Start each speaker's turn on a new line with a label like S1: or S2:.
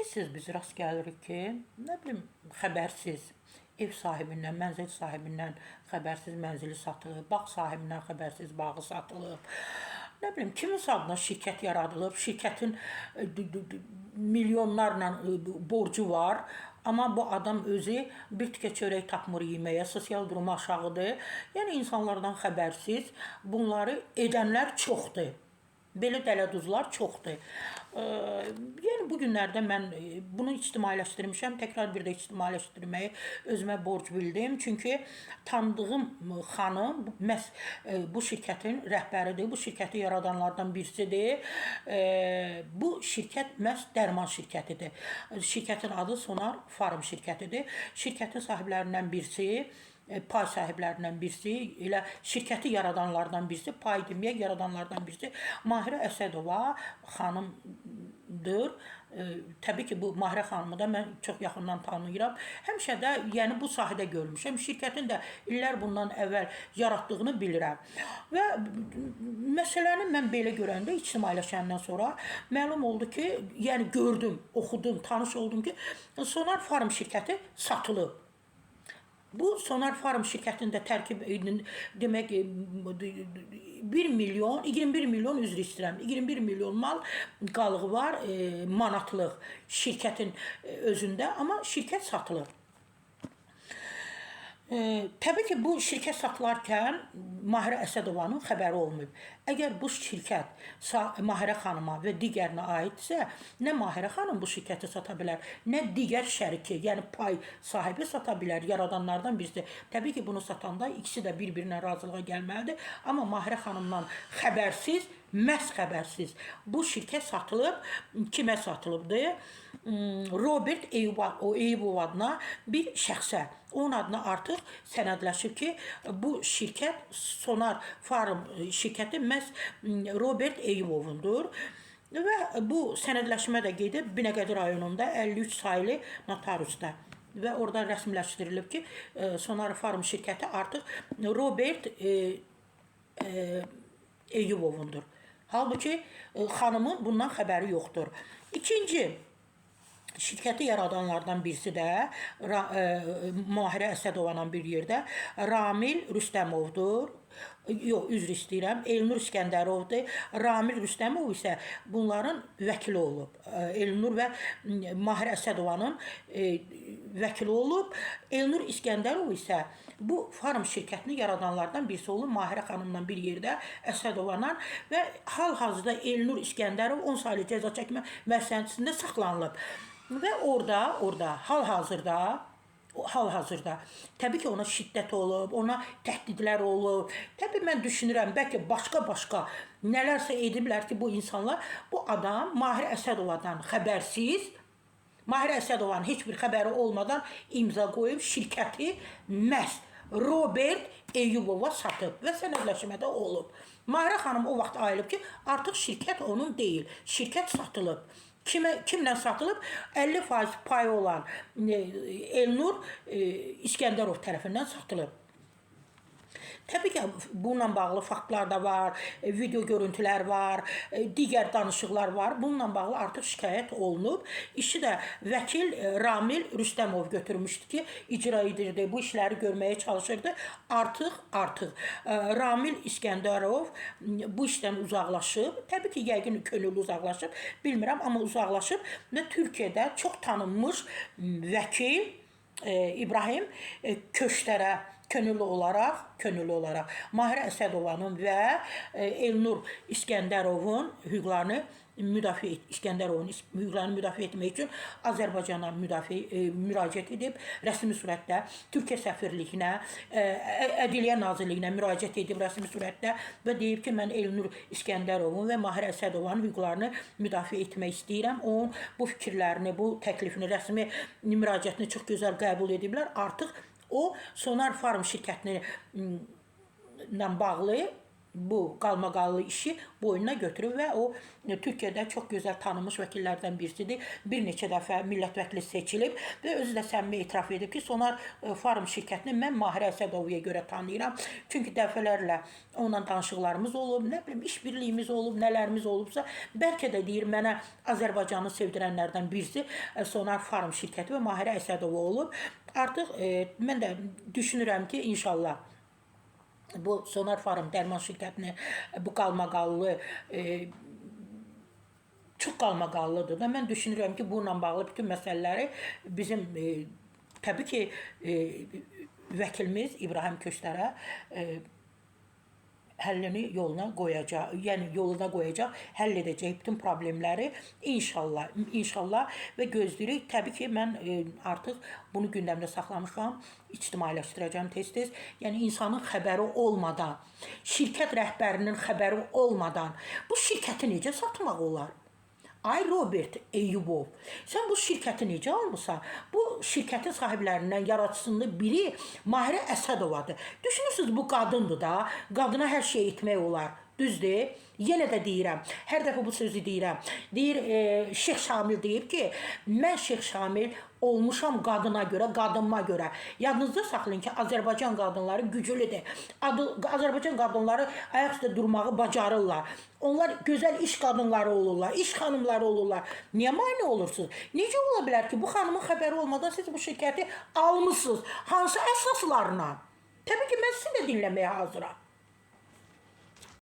S1: Tez-tez biz rast gəlirik ki, nə bilim, xəbərsiz ev sahibindən, mənzil sahibindən xəbərsiz mənzili satılıb, bağ sahibindən xəbərsiz bağı satılıb. Nə bilim, kiminsə adına şirkət yaradılıb, şirkətin milyonlarla borcu var, amma bu adam özü bir tikə çörək tapmır yeməyə, sosial durumu aşağıdır. Yəni insanlardan xəbərsiz bunları edənlər çoxdur. Belə dələduzlar çoxdur. Yəni bu günlərdə mən bunu ictimailəşdirmişəm, təkrar bir də ictimailəşdirməyi özümə borc bildim. Çünki tanıdığım xanım məhz bu şirkətin rəhbəridir, bu şirkəti yaradanlardan birisidir. Bu şirkət məhz dərman şirkətidir. Şirkətin adı Sonar Farm şirkətidir. Şirkətin sahiblərindən birisi, pay sahiblərindən birisi, elə şirkəti yaradanlardan birisi, pay deməyək, yaradanlardan birisi Mahirə Əsədova xanımdır. Təbii ki, bu Mahirə xanımı da mən çox yaxından tanıyıram. Həmişə də yəni bu sahədə görmüşəm. Şirkətin də illər bundan əvvəl yaratdığını bilirəm. Və məsələni mən belə görəndə, ictimailəşəndən sonra məlum oldu ki, yəni gördüm, oxudum, tanış oldum ki, Sonar Farm şirkəti satılıb. Bu Sonar Farm şirkətində tərkib demək 1 milyon, 21 milyon üzr istəyirəm. 21 milyon mal qalığı var, manatlıq şirkətin özündə, amma şirkət satılır. Təbii ki, bu şirkət satılarkən Mahirə Əsədovanın xəbəri olmayıb. Əgər bu şirkət Mahirə xanıma və digərinə aidsə, nə Mahirə xanım bu şirkəti sata bilər, nə digər şəriki, yəni pay sahibi sata bilər, yaradanlardan birisi. Təbii ki, bunu satanda ikisi də bir-birinə razılığa gəlməlidir. Amma Mahirə xanımdan xəbərsiz, məhz xəbərsiz bu şirkət satılıb, kimə satılıbdır? Robert Eyübov adına bir şəxsə. Onun adına artıq sənədləşib ki, bu şirkət Sonar Farm şirkəti məhz Robert Eyübovundur. Və bu sənədləşmə də gedib Binəqədi rayonunda 53 saylı notariusda. Və orada rəsmiləşdirilib ki, Sonar Farm şirkəti artıq Robert Eyübovundur. Halbuki xanımın bundan xəbəri yoxdur. İkinci, şirkəti yaradanlardan birisi də Mahirə Əsədovanın bir yerdə Ramil Rüstəmovdur. Yox, üzr istəyirəm, Elnur İskəndərovdur. Ramil Rüstəmov isə bunların vəkili olub. Elnur və Mahirə Əsədovanın vəkili olub. Elnur İskəndərov isə bu farm şirkətini yaradanlardan birisi olub. Mahirə xanımla bir yerdə Əsədovanla və hal-hazırda Elnur İskəndərov 10 saylı cəza çəkmə müəssisəsində saxlanılıb. Və orada hal-hazırda təbii ki, ona şiddət olub, ona təhdidlər olub. Təbii mən düşünürəm, bəlkə başqa nələrsə ediblər ki, bu insanlar, bu adam Mahirə Əsədovadan xəbərsiz, Mahirə Əsədovanın heç bir xəbəri olmadan imza qoyub şirkəti məhz Robert Eyübova satıb və sənədləşmədə olub. Mahirə xanım o vaxt ayılıb ki, artıq şirkət onun deyil, şirkət satılıb. Kimlə satılıb? 50% payı olan Elnur İskəndərov tərəfindən satılıb. Təbii ki, bununla bağlı faktlar da var, video görüntülər var, digər danışıqlar var. Bununla bağlı artıq şikayət olunub. İşi də vəkil Ramil Rüstəmov götürmüşdü ki, icra edirdi, bu işləri görməyə çalışırdı. Artıq Ramil İskəndərov bu işdən uzaqlaşıb. Təbii ki, yəqin könüllü uzaqlaşıb, bilmirəm, amma uzaqlaşıb və Türkiyədə çox tanınmış vəkil İbrahim Köştərə könüllü olaraq Mahirə Əsədovanın və Elnur İskəndərovun hüquqlarını müdafiə etmək üçün Azərbaycana müraciət edib, rəsmi surətdə Türkiyə səfirliyinə, Ədliyyə Nazirliyinə müraciət edib rəsmi surətdə və deyib ki, mən Elnur İskəndərovun və Mahirə Əsədovanın hüquqlarını müdafiə etmək istəyirəm. Onun bu fikirlərini, bu təklifini, rəsmi müraciətini çox gözəl qəbul ediblər. Artıq o Sonar Farm şirkətini ilə bağlı bu qalmaqallı işi boynuna götürüb və o Türkiyədə çox gözəl tanınmış vəkillərdən birisidir. Bir neçə dəfə millət vəkili seçilib və özü də səmimi etiraf edib ki, Sonar Farm şirkətini mən Mahirə Əsədovaya görə tanıyıram. Çünki dəfələrlə onunla danışıqlarımız olub, nə bilim, işbirliyimiz olub, nələrimiz olubsa, bəlkə də deyir mənə Azərbaycanı sevdirənlərdən birisi Sonar Farm şirkəti və Mahirə Əsədova olub. Artıq mən də düşünürəm ki, inşallah bu Sonar Farm dərman şirkətini bu qalmaqallı çox qalmaqallıdır da. Mən düşünürəm ki, bununla bağlı bütün məsələləri bizim təbii ki vəkilimiz İbrahim Köçlərə həllini yoluna qoyacaq, yəni yoluna qoyacaq, həll edəcək bütün problemləri inşallah və gözləyirik. Təbii ki, mən artıq bunu gündəmdə saxlamışam, ictimailəşdirəcəm tez-tez. Yəni insanın xəbəri olmadan, şirkət rəhbərinin xəbəri olmadan bu şirkəti necə satmaq olar? Ay Robert Eyyubov, sən bu şirkəti necə almısan? Bu şirkətin sahiblərindən yaradıcısının biri Mahirə Əsədovadır. Düşünürsünüz, bu qadındır da, qadına hər şey etmək olar. Düzdür? Yenə də deyirəm, hər dəfə bu sözü deyirəm. Deyir, Şeyx Şamil deyib ki, mən Şeyx Şamil olmuşam qadına görə, qadınma görə. Yadınızda saxlayın ki, Azərbaycan qadınları güclüdür. Azərbaycan qadınları ayaq üstə durmağı bacarırlar. Onlar gözəl iş qadınları olurlar, iş xanımları olurlar. Niyə mane olursunuz? Necə ola bilər ki, bu xanımın xəbəri olmadan siz bu şirkəti almışsınız? Hansı əsaslarla? Təbii ki, mən sizi də dinləməyə hazıram.